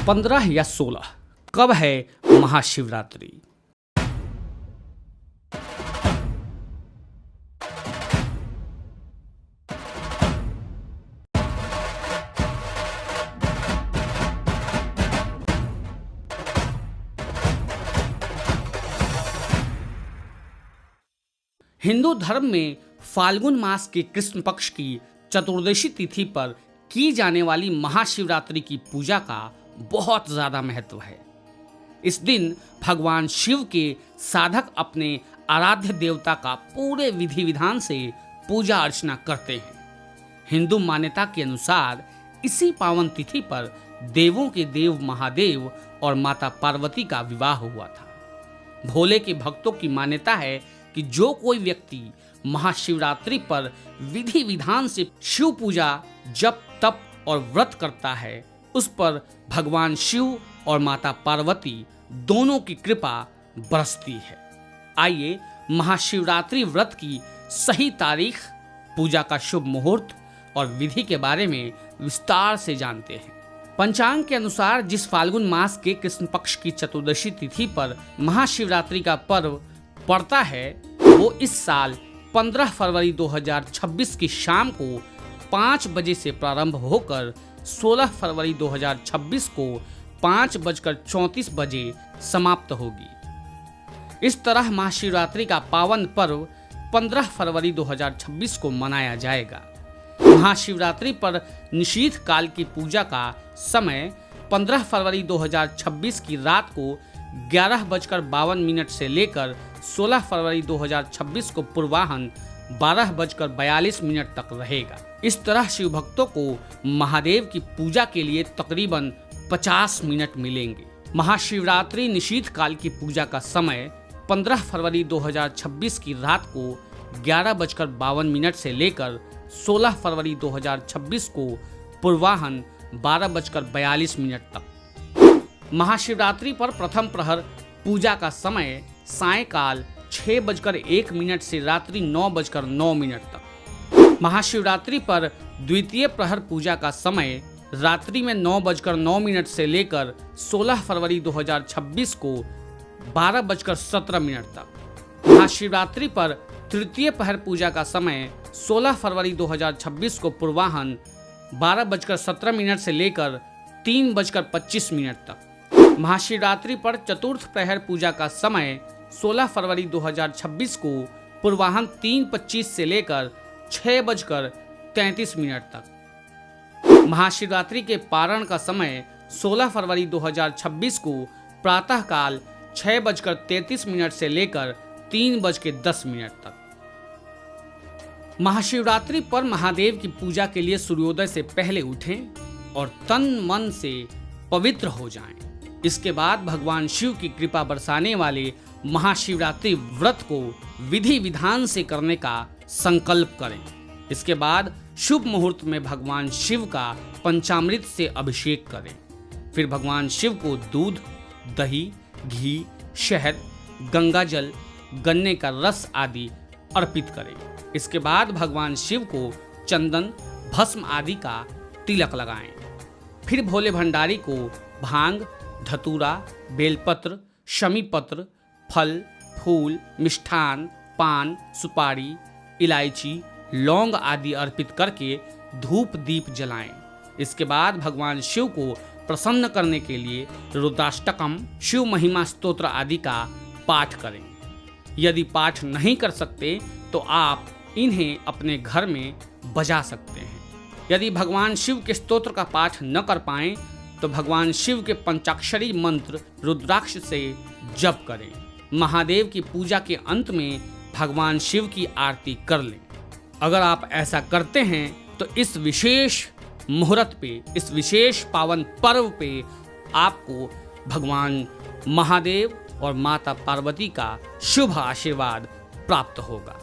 15 या 16 कब है महाशिवरात्रि? हिंदू धर्म में फाल्गुन मास के कृष्ण पक्ष की चतुर्दशी तिथि पर की जाने वाली महाशिवरात्रि की पूजा का बहुत ज़्यादा महत्व है। इस दिन भगवान शिव के साधक अपने आराध्य देवता का पूरे विधि विधान से पूजा अर्चना करते हैं। हिंदू मान्यता के अनुसार इसी पावन तिथि पर देवों के देव महादेव और माता पार्वती का विवाह हुआ था। भोले के भक्तों की मान्यता है कि जो कोई व्यक्ति महाशिवरात्रि पर विधि विधान से शिव पूजा, जप, तप और व्रत करता है, उस पर भगवान शिव और माता पार्वती दोनों की कृपा बरसती है। आइए महाशिवरात्रि व्रत की सही तारीख, पूजा का शुभ मुहूर्त और विधि के बारे में विस्तार से जानते हैं। पंचांग के अनुसार जिस फाल्गुन मास के कृष्ण पक्ष की चतुर्दशी तिथि पर महाशिवरात्रि का पर्व पड़ता है, वो इस साल 15 फरवरी 2026 की शाम को 5 बजे से प्रारंभ होकर 16 फरवरी 2026 को 5:34 बजे समाप्त होगी। इस तरह महाशिवरात्रि का पावन पर्व 15 फरवरी 2026 को मनाया जाएगा। महाशिवरात्रि पर निशीथ काल की पूजा का समय 15 फरवरी 2026 की रात को 11:52 से लेकर 16 फरवरी 2026 को पूर्वाह्न 12:42 तक रहेगा। इस तरह शिव भक्तों को महादेव की पूजा के लिए तकरीबन 50 मिनट मिलेंगे। महाशिवरात्रि निशीथ काल की पूजा का समय 15 फरवरी 2026 की रात को 11:52 से लेकर 16 फरवरी 2026 को पूर्वाह्न 12:42 तक। महाशिवरात्रि पर प्रथम प्रहर पूजा का समय सायंकाल 6:01 से रात्रि 9:09 तक। महाशिवरात्रि पर द्वितीय प्रहर पूजा का समय रात्रि में 9:09 से लेकर 16 फरवरी 2026 को 12:17 तक। महाशिवरात्रि पर तृतीय प्रहर पूजा का समय 16 फरवरी 2026 को पूर्वाह्न 12:17 से लेकर 3:25 तक। महाशिवरात्रि पर चतुर्थ प्रहर पूजा का समय 16 फरवरी 2026 को पूर्वाह्न 3:25 से लेकर 6:33 तक। महाशिवरात्रि के पारण का समय 16 फरवरी 2026 को प्रातःकाल 6:33 से लेकर 3:10 तक। महाशिवरात्रि पर महादेव की पूजा के लिए सूर्योदय से पहले उठें और तन मन से पवित्र हो जाएं। इसके बाद भगवान शिव की कृपा बरसाने वाले महाशिवरात्रि व्रत को विधि विधान से करने का संकल्प करें। इसके बाद शुभ मुहूर्त में भगवान शिव का पंचामृत से अभिषेक करें। फिर भगवान शिव को दूध, दही, घी, शहद, गंगाजल, गन्ने का रस आदि अर्पित करें। इसके बाद भगवान शिव को चंदन, भस्म आदि का तिलक लगाएं। फिर भोले भंडारी को भांग, धतूरा, बेलपत्र, शमी पत्र, फल, फूल, मिष्ठान, पान, सुपारी, इलायची, लौंग आदि अर्पित करके धूप दीप जलाएं। इसके बाद भगवान शिव को प्रसन्न करने के लिए रुद्राष्टकम, शिव महिमा स्तोत्र आदि का पाठ करें। यदि पाठ नहीं कर सकते तो आप इन्हें अपने घर में बजा सकते हैं। यदि भगवान शिव के स्तोत्र का पाठ न कर पाएं तो भगवान शिव के पंचाक्षरी मंत्र रुद्राक्ष से जप करें। महादेव की पूजा के अंत में भगवान शिव की आरती कर लें। अगर आप ऐसा करते हैं तो इस विशेष मुहूर्त पे, इस विशेष पावन पर्व पे आपको भगवान महादेव और माता पार्वती का शुभ आशीर्वाद प्राप्त होगा।